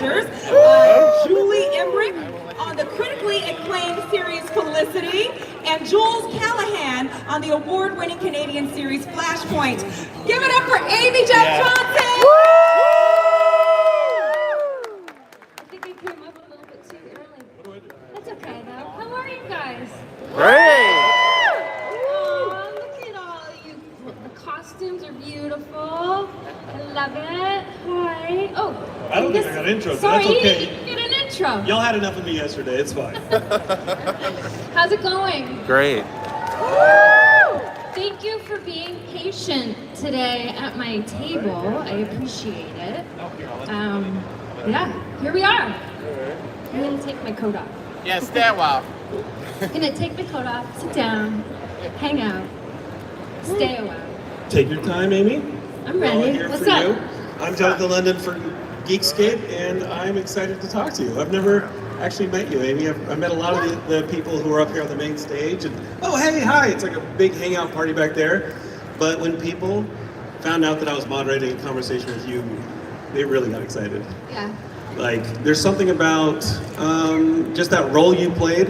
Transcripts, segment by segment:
Julie Emmerich on the critically acclaimed series Felicity, and Jules Callahan on the award-winning Canadian series Flashpoint. Give it up for Amy Jeff Johnson! I think I came up a little bit too early. That's okay though. How are you guys? Great! Oh, look at all you. The costumes are beautiful. I love it. Hi. Oh. I don't think I got an intro, so Sorry, that's okay. you didn't get an intro. Y'all had enough of me yesterday, it's fine. How's it going? Great. Thank you for being patient today at my table. I appreciate it. Yeah, here we are. I'm gonna take my coat off. Yeah, stand well. I'm gonna take my coat off, sit down, hang out, stay a while. Take your time, Amy. I'm We're all ready. here What's for up? you. I'm Jonathan London for Geekscape, and I'm excited to talk to you. I've never actually met you, Amy. I met a lot of the people who are up here on the main stage, and oh, hey, hi, it's like a big hangout party back there. But when people found out that I was moderating a conversation with you, they really got excited. Yeah. Like, there's something about just that role you played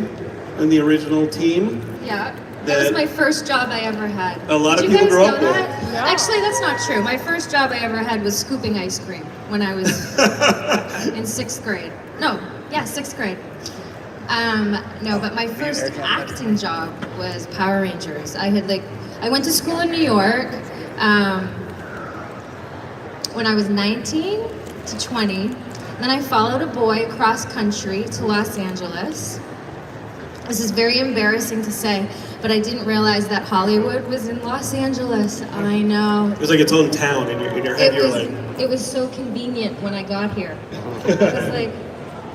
in the original team. Yeah. That was That- my first job I ever had. A lot Did of you people guys grow know up with that? it. Actually, that's not true. My first job I ever had was scooping ice cream when I was in 6th grade. No, yeah, 6th grade. No, but my first acting job was Power Rangers. I went to school in New York when I was 19 to 20. Then I followed a boy across country to Los Angeles. This is very embarrassing to say, but I didn't realize that Hollywood was in Los Angeles. I know. It was like its own town in your head. You're like, It was so convenient when I got here. I was like,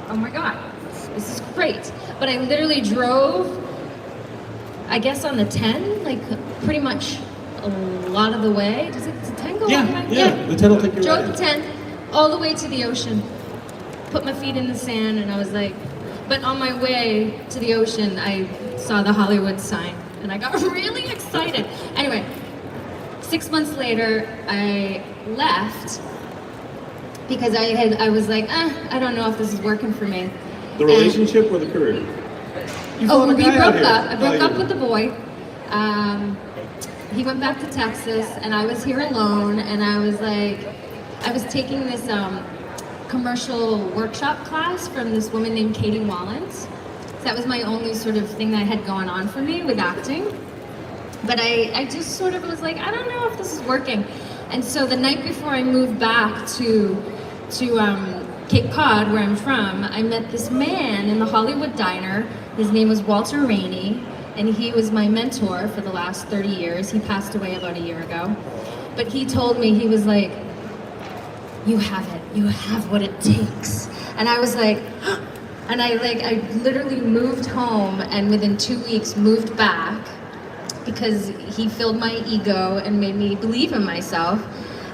oh my God, this is great. But I literally drove, I guess on the 10, like pretty much a lot of the way. Does the 10 go all the way? yeah. The 10 will take you Drove right. the 10 all the way to the ocean. Put my feet in the sand and I was like, but on my way to the ocean, I saw the Hollywood sign and I got really excited. Anyway, 6 months later, I left because I was like, I don't know if this is working for me. The relationship or the career? You Oh, found a we guy out broke here. up. I broke Oh, up you with the boy. He went back to Texas, and I was here alone. And I was taking this commercial workshop class from this woman named Katie Wallens. So that was my only sort of thing that I had going on for me with acting. But I just sort of was like, I don't know if this is working. And so the night before I moved back to Cape Cod, where I'm from, I met this man in the Hollywood Diner. His name was Walter Rainey, and he was my mentor for the last 30 years. He passed away about a year ago. But he told me, he was like, you have it, you have what it takes. And I was like, and I literally moved home and within 2 weeks moved back because he filled my ego and made me believe in myself.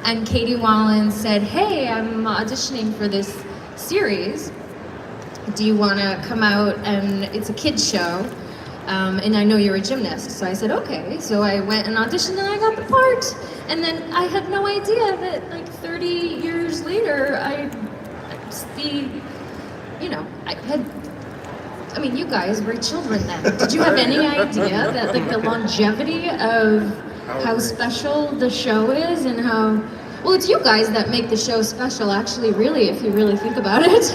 And Katie Wallen said, hey, I'm auditioning for this series. Do you want to come out? And it's a kid's show. And I know you're a gymnast. So I said, okay. So I went and auditioned and I got the part. And then I had no idea that like 30 years later, you guys were children then. Did you have any idea that like the longevity of how special the show is and how, well, it's you guys that make the show special actually, really, if you really think about it.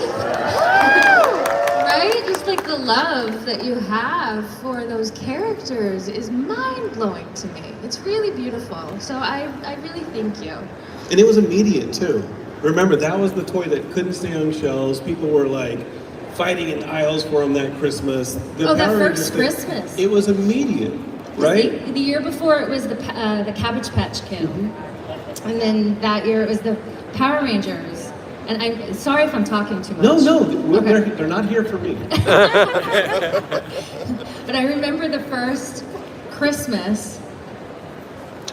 Right? Just like the love that you have for those characters is mind-blowing to me. It's really beautiful. So I really thank you. And it was immediate too. Remember, that was the toy that couldn't stay on shelves. People were like fighting in aisles for them that Christmas. That Power first Rangers Christmas. It was immediate, right? The year before it was the Cabbage Patch Kid. Mm-hmm. And then that year it was the Power Rangers. And I'm sorry if I'm talking too much. No, Okay. they're not here for me. But I remember the first Christmas,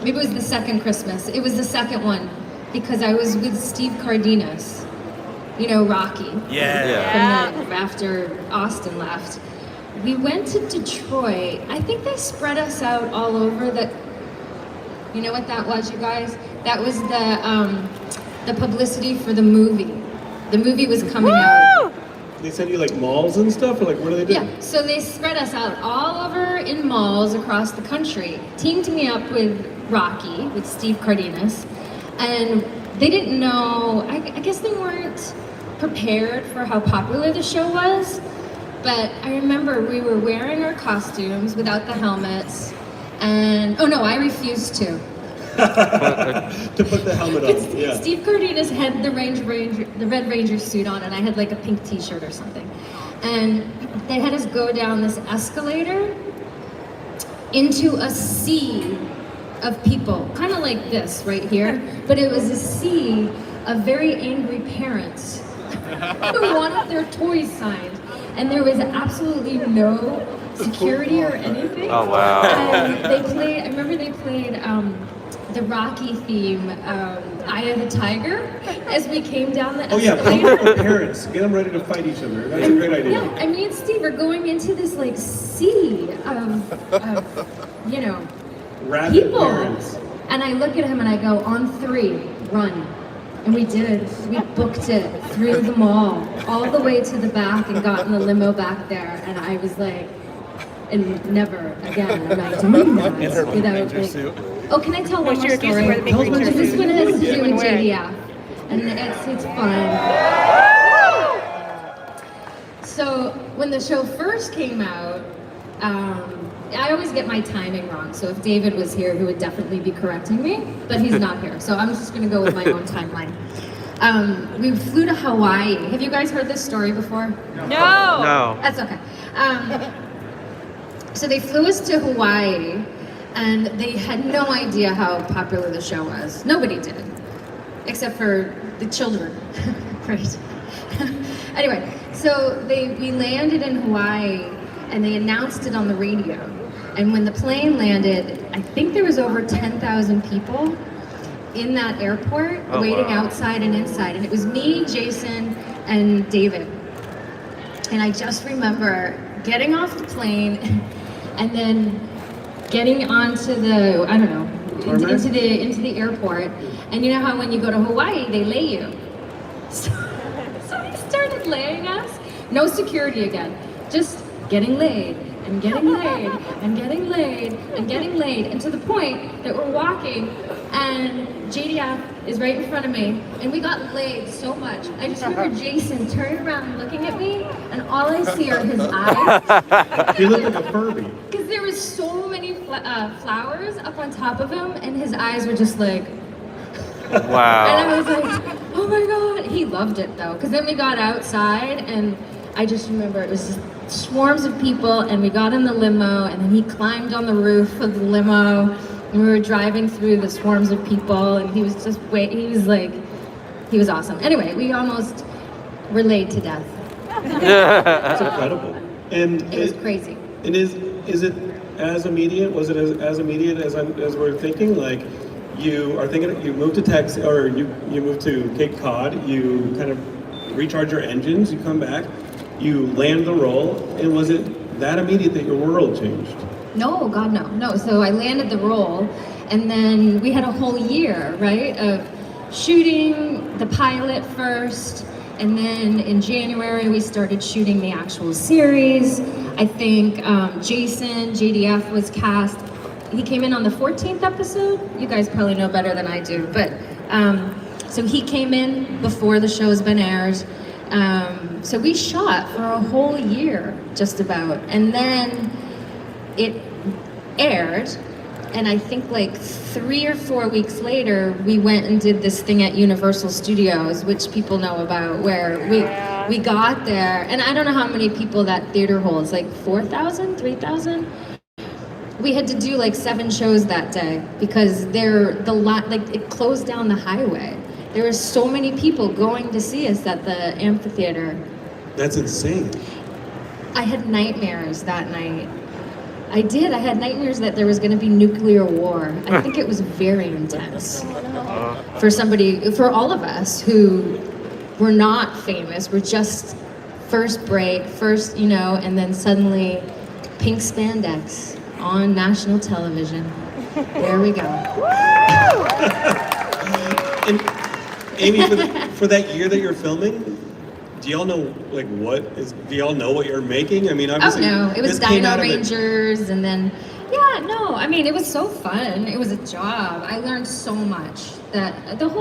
maybe it was the second Christmas, it was the second one, because I was with Steve Cardenas, you know, Rocky. From after Austin left. We went to Detroit. I think they spread us out all over you know what that was, you guys? That was the publicity for the movie. the movie was coming out. They send you like malls and stuff, or like what do they do? Yeah, so they spread us out all over in malls across the country, teamed me up with Rocky, with Steve Cardenas, and they didn't know, I guess they weren't prepared for how popular the show was, but I remember we were wearing our costumes without the helmets, and, oh no, I refused to. To put the helmet on. Yeah. Steve Cardenas had the Red Ranger suit on, and I had like a pink T-shirt or something. And they had us go down this escalator into a sea of people, kind of like this right here. But it was a sea of very angry parents who wanted their toys signed, and there was absolutely no security or anything. Oh, wow. And they played. I remember they played. The Rocky theme, Eye of the Tiger, as we came down the Oh yeah, escalator. for parents, get them ready to fight each other. That's a great idea. Yeah, and me and Steve are going into this like sea of you know, Rabid people. parents. And I look at him and I go, on 3, run. And we did. We booked it through the mall, all the way to the back, and got in the limo back there. And I was like, and never again am I doing that without like. Oh, can I tell one more story? This one has to do with JDF, and it's fun. So when the show first came out, I always get my timing wrong. So if David was here, he would definitely be correcting me, but he's not here. So I'm just going to go with my own timeline. We flew to Hawaii. Have you guys heard this story before? No. That's okay. So they flew us to Hawaii, and they had no idea how popular the show was. Nobody did, except for the children, right? Anyway, so we landed in Hawaii, and they announced it on the radio. And when the plane landed, I think there was over 10,000 people in that airport, waiting outside and inside. And it was me, Jason, and David. And I just remember getting off the plane and then getting onto the, I don't know, into the airport. And you know how when you go to Hawaii, they lay you. So he started laying us. No security again, just getting laid and getting laid and getting laid and getting laid. And to the point that we're walking and JDF is right in front of me, and we got laid so much. I just remember Jason turning around and looking at me, and all I see are his eyes. He looked like a Furby. Because there was so many flowers up on top of him, and his eyes were just like, Wow. and I was like, oh my God. He loved it though, because then we got outside, and I just remember it was just swarms of people, and we got in the limo, and then he climbed on the roof of the limo, and we were driving through the swarms of people, and he was just he was awesome. Anyway, we almost were laid to death. It's incredible. And It was crazy. And is it as immediate? Was it as immediate as we're thinking? Like, you are thinking you moved to Texas, or you moved to Cape Cod. You kind of recharge your engines. You come back. You land the role. And was it that immediate that your world changed? No, God, no. So I landed the role, and then we had a whole year, right, of shooting the pilot first, and then in January we started shooting the actual series. I think Jason, JDF, was cast. He came in on the 14th episode. You guys probably know better than I do, but so he came in before the show's been aired. So we shot for a whole year, just about, and then it aired, and I think like 3 or 4 weeks later, we went and did this thing at Universal Studios, which people know about, where we got there, and I don't know how many people that theater holds, like 4,000, 3,000? We had to do like 7 shows that day, because it closed down the highway. There were so many people going to see us at the amphitheater. That's insane. I had nightmares that night. I did. I had nightmares that there was going to be nuclear war. I think it was very intense for all of us who were not famous. We're just first break, and then suddenly pink spandex on national television. There we go. Amy, for that year that you're filming, do y'all know do y'all know what you're making? I mean, Oh obviously, no, it was this came out Dino of it- Rangers, and then I mean, it was so fun. It was a job. I learned so much. That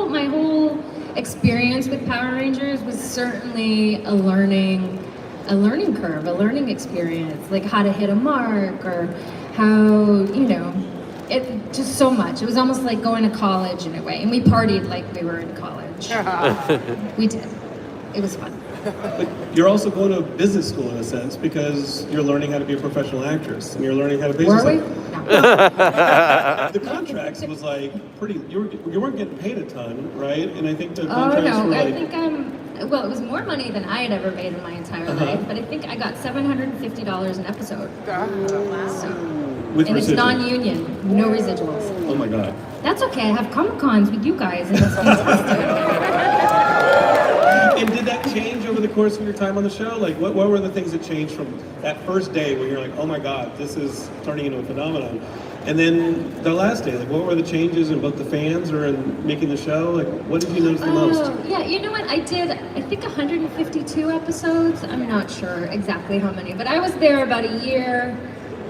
my whole experience with Power Rangers was certainly a learning curve, a learning experience, like how to hit a mark or how, it just so much. It was almost like going to college in a way, and we partied like we were in college. We did. It was fun. But you're also going to business school in a sense because you're learning how to be a professional actress and you're learning how to be. Were we? No. The contracts was like pretty. You weren't getting paid a ton, right? And I think the Oh contracts no, were I like. think well, it was more money than I had ever made in my entire life, but I think I got $750 an episode. So, With and it's residuals. non-union, no residuals. Oh my god. That's okay. I have Comic Cons with you guys, and that's fantastic. And did that change over the course of your time on the show? Like, what were the things that changed from that first day when you're like, oh my god, this is turning into a phenomenon? And then the last day, like, what were the changes in both the fans or in making the show? Like, what did you notice the most? Yeah, you know what? I did, I think 152 episodes. I'm not sure exactly how many, but I was there about a year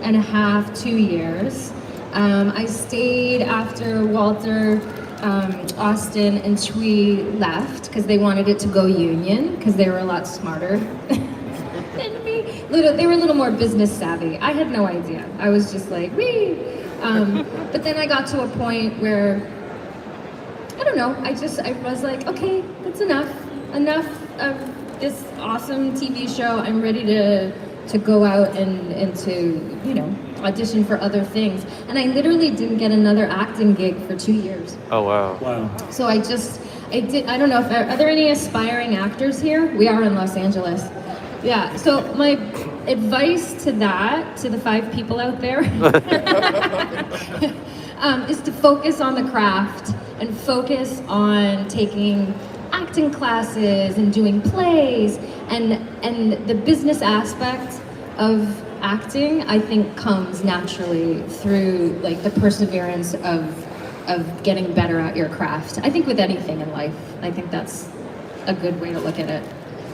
and a half, 2 years. I stayed after Walter, Austin, and Chui left because they wanted it to go union because they were a lot smarter than me. They were a little more business savvy. I had no idea. I was just like, wee. But then I got to a point where, I don't know, I was like, okay, that's enough of this awesome TV show. I'm ready to go out and to, audition for other things. And I literally didn't get another acting gig for 2 years. Oh, wow. Wow. So I don't know, are there any aspiring actors here? We are in Los Angeles. Yeah, so my advice to the 5 people out there, is to focus on the craft and focus on taking acting classes and doing plays, and the business aspect of acting, I think, comes naturally through like the perseverance of getting better at your craft. I think with anything in life, I think that's a good way to look at it.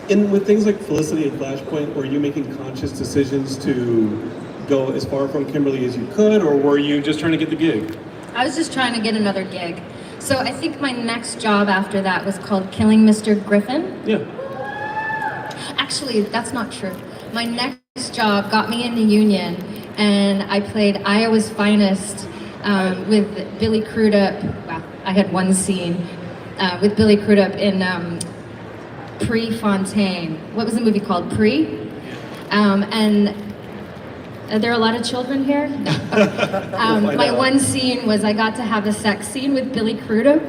And with things like Felicity and Flashpoint, were you making conscious decisions to go as far from Kimberly as you could, or were you just trying to get the gig? I was just trying to get another gig. So I think my next job after that was called Killing Mr. Griffin. Yeah. Actually, that's not true. My next job got me in the union, and I played Iowa's Finest with Billy Crudup. Well, I had one scene with Billy Crudup in Prefontaine. What was the movie called? And are there a lot of children here? No. My one scene was I got to have a sex scene with Billy Crudup,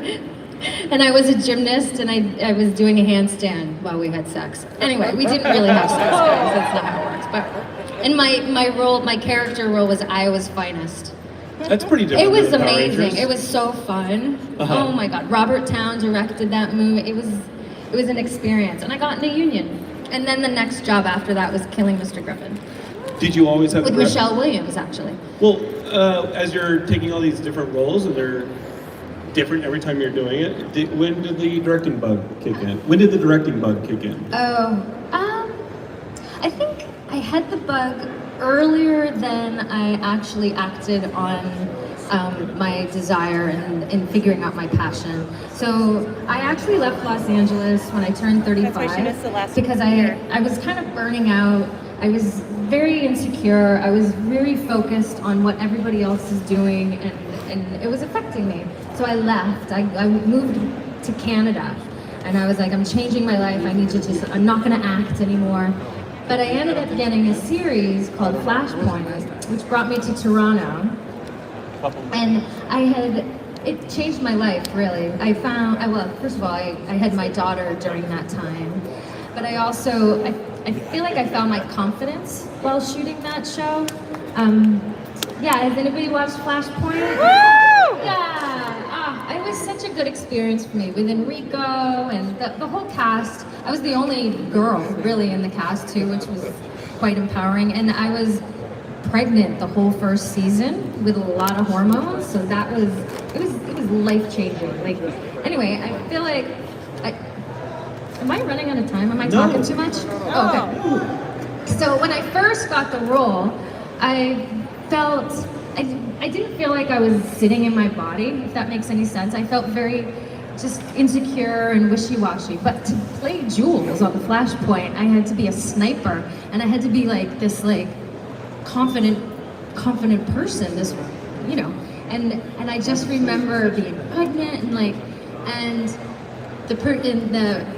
and I was a gymnast, and I was doing a handstand while we had sex. Anyway, we didn't really have sex, guys. That's not how it works. But and my character role was Iowa's Finest. That's pretty different. It was than Power amazing. Rangers. It was so fun. Uh-huh. Oh my God! Robert Towne directed that movie. It was an experience, and I got in the union. And then the next job after that was Killing Mr. Griffin Did you always have with the Michelle Williams, actually. Well, as you're taking all these different roles and they're different every time you're doing it, when did the directing bug kick in? When did the directing bug kick in? I think I had the bug earlier than I actually acted on my desire and figuring out my passion. So I actually left Los Angeles when I turned 35 That's why she missed the last because year. I was kind of burning out. I was very insecure. I was very focused on what everybody else is doing, and it was affecting me. So I left. I moved to Canada, and I was like, I'm changing my life. I'm not going to act anymore. But I ended up getting a series called Flashpoint, which brought me to Toronto. And it changed my life, really. First of all, I had my daughter during that time. But I also, I feel like I found my confidence while shooting that show. Has anybody watched Flashpoint? Yeah, it was such a good experience for me with Enrico and the whole cast. I was the only girl really in the cast too, which was quite empowering. And I was pregnant the whole first season with a lot of hormones, so it was life changing. Like, anyway, I feel like Am I running out of time? Am I No. talking too much? Oh, okay. So when I first got the role, I felt, I didn't feel like I was sitting in my body, if that makes any sense. I felt very just insecure and wishy-washy. But to play Jules on the Flashpoint, I had to be a sniper, and I had to be like this like confident person, this, you know. And I just remember being pregnant and the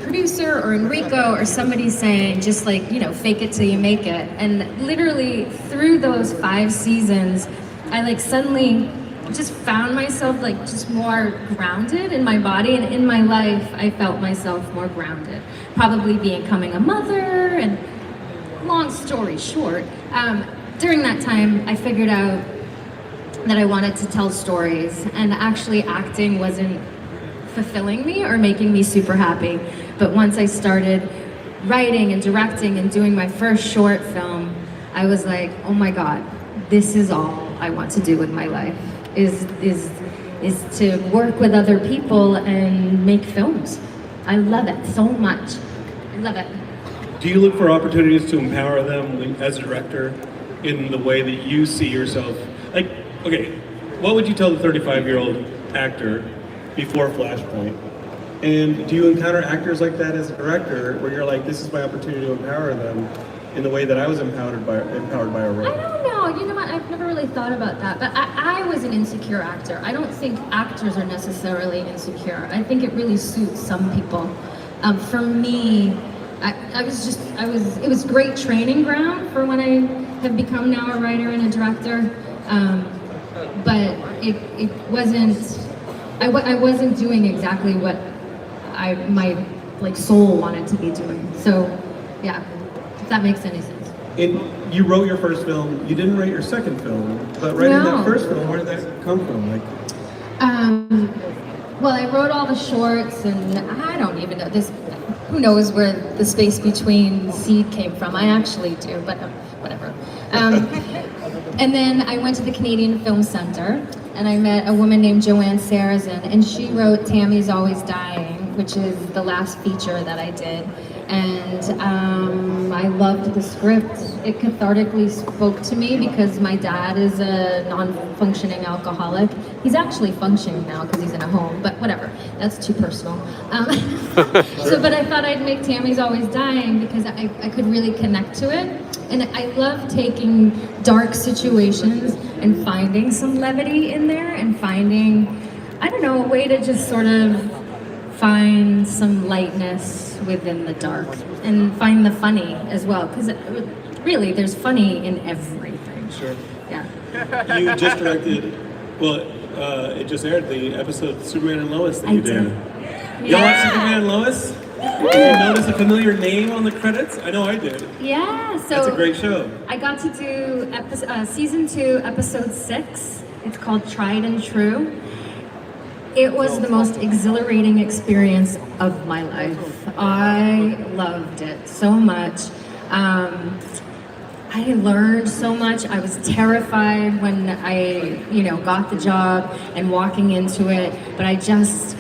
producer or Enrico or somebody saying, just like, you know, fake it till you make it. And literally through those 5 seasons, I like suddenly just found myself like just more grounded in my body, and in my life, I felt myself more grounded. Probably becoming a mother, and long story short, during that time, I figured out that I wanted to tell stories, and actually acting wasn't fulfilling me or making me super happy. But once I started writing and directing and doing my first short film, I was like, oh my God, this is all I want to do with my life, is to work with other people and make films. I love it so much. I love it. Do you look for opportunities to empower them as a director in the way that you see yourself? Like, okay, what would you tell the 35-year-old actor before Flashpoint? And do you encounter actors like that as a director, where you're like, this is my opportunity to empower them in the way that I was empowered by a role? I don't know, you know what, I've never really thought about that, but I was an insecure actor. I don't think actors are necessarily insecure. I think it really suits some people. For me, it was great training ground for when I have become now a writer and a director, but it wasn't, I wasn't doing exactly what my like soul wanted to be doing. So yeah, if that makes any sense. And you wrote your first film, you didn't write your second film, but writing No. that first film, where did that come from? Like, Well, I wrote all the shorts, and I don't even know this. Who knows where the space between seed came from? I actually do, but whatever. And then I went to the Canadian Film Centre, and I met a woman named Joanne Sarrazin, and she wrote Tammy's Always Dying, which is the last feature that I did. And I loved the script. It cathartically spoke to me because my dad is a non-functioning alcoholic. He's actually functioning now because he's in a home, but whatever, that's too personal. But I thought I'd make Tammy's Always Dying because I could really connect to it. And I love taking dark situations and finding some levity in there and finding, I don't know, a way to just sort of find some lightness within the dark and find the funny as well, because really there's funny in everything. Sure. Yeah. You just directed, well, it just aired, the episode Superman and Lois that I you did. did. Y'all watch Superman and Lois? Did you notice a familiar name on the credits? I know I did. Yeah, so That's a great show. I got to do season 2, episode 6. It's called Tried and True. It was the most exhilarating experience of my life. I loved it so much. I learned so much. I was terrified when I, got the job and walking into it. But I just,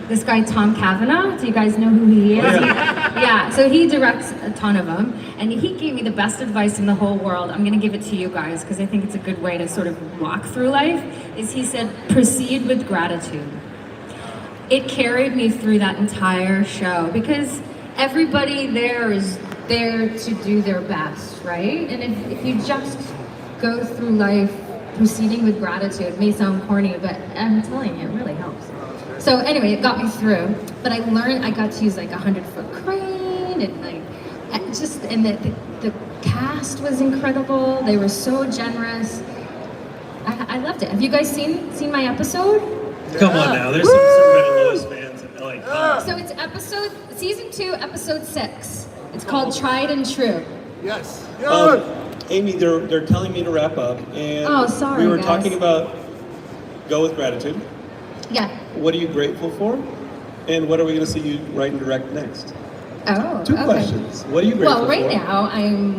this guy Tom Cavanaugh, do you guys know who he is? Yeah, so he directs a ton of them. And he gave me the best advice in the whole world. I'm gonna give it to you guys because I think it's a good way to sort of walk through life, is he said, proceed with gratitude. It carried me through that entire show because everybody there is there to do their best, right? And if you just go through life proceeding with gratitude, it may sound corny, but I'm telling you, it really helps. So anyway, it got me through, but I learned, I got to use like a 100-foot crane and the cast was incredible. They were so generous. I loved it. Have you guys seen my episode? Come on now, there's some Superman and Lois fans in LA. So it's season 2, episode 6. It's called Tried and True. Yes. Amy, they're telling me to wrap up, and Oh, sorry, we were guys. talking about go with gratitude. Yeah. What are you grateful for? And what are we going to see you write and direct next? Oh, Two okay. questions. What are you grateful Well, right for? now,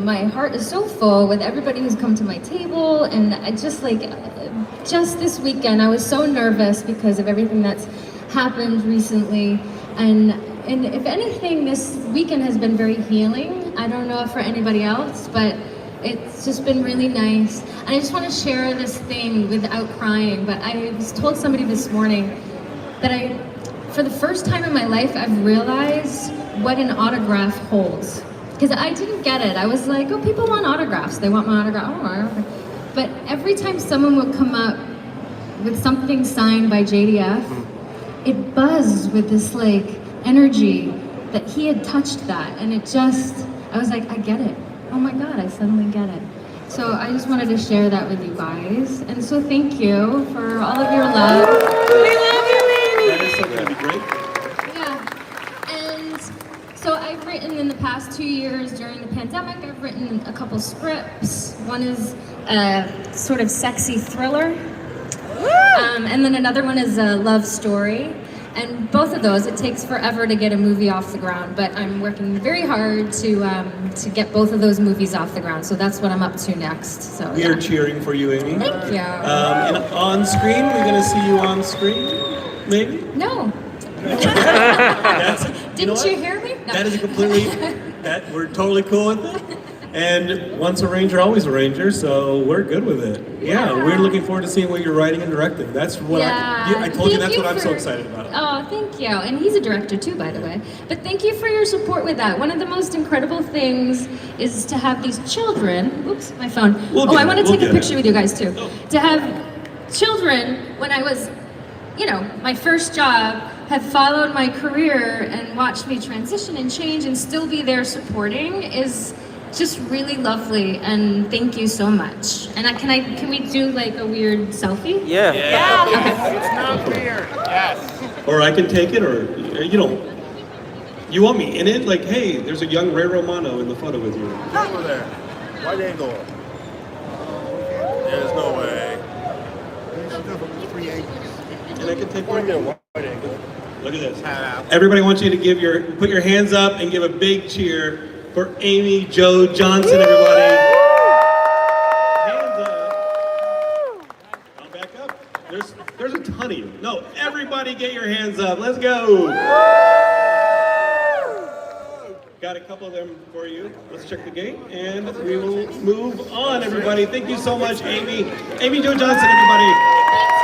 my heart is so full with everybody who's come to my table, and I just this weekend, I was so nervous because of everything that's happened recently, and and if anything, this weekend has been very healing. I don't know if for anybody else, but it's just been really nice. And I just want to share this thing without crying, but I was told somebody this morning that for the first time in my life, I've realized what an autograph holds. Because I didn't get it. I was like, oh, people want autographs. They want my autograph. Oh, my autograph. But every time someone would come up with something signed by JDF, it buzzed with this like energy that he had touched that. And it just, I was like, I get it. Oh my God, I suddenly get it. So I just wanted to share that with you guys. And so thank you for all of your love. We love you, Amy. That is going to be great. Yeah. And so I've written in the past 2 years during the pandemic, I've written a couple scripts. One is a sort of sexy thriller. And then another one is a love story. And both of those, it takes forever to get a movie off the ground, but I'm working very hard to get both of those movies off the ground. So that's what I'm up to next. So We are cheering for you, Amy. Thank you. And on screen, we're going to see you on screen, maybe? No. That's, Didn't you hear me? No. That is a completely, that we're totally cool with it. And once a ranger, always a ranger, so we're good with it. Yeah, we're looking forward to seeing what you're writing and directing. That's what I told you, that's what I'm so excited about. Oh, thank you. And he's a director too, by the way. But thank you for your support with that. One of the most incredible things is to have these children, oops, my phone. I want to take a picture with you guys too. To have children, when I was, my first job, have followed my career and watched me transition and change and still be there supporting is just really lovely, and thank you so much. And can we do like a weird selfie? Yeah. Okay. It's not weird. Yes. Or I can take it, or, you want me in it? Like, hey, there's a young Ray Romano in the photo with you. Over there. Wide angle. There's no way. And I can take one. Wide angle. Look at this. Everybody wants you to put your hands up and give a big cheer for Amy Jo Johnson, everybody. Hands up. I'll back up. There's a ton of you. No, everybody get your hands up. Let's go. Got a couple of them for you. Let's check the gate and we will move on, everybody. Thank you so much, Amy. Amy Jo Johnson, everybody.